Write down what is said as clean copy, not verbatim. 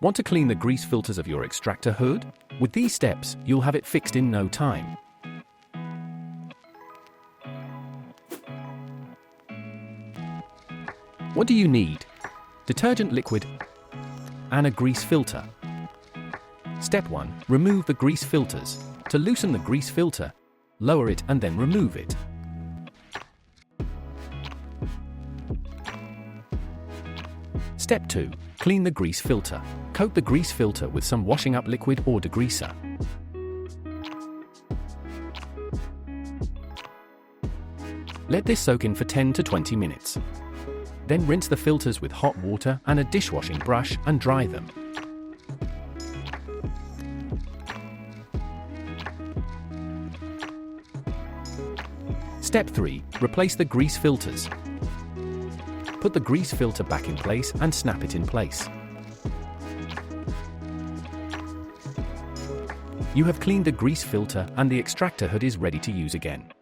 Want to clean the grease filters of your extractor hood? With these steps, you'll have it fixed in no time. What do you need? Detergent liquid and a grease filter. Step 1. Remove the grease filters. To loosen the grease filter, lower it and then remove it. Step 2. Clean the grease filter. Coat the grease filter with some washing up liquid or degreaser. Let this soak in for 10 to 20 minutes. Then rinse the filters with hot water and a dishwashing brush and dry them. Step 3. Replace the grease filters. Put the grease filter back in place and snap it in place. You have cleaned the grease filter and the extractor hood is ready to use again.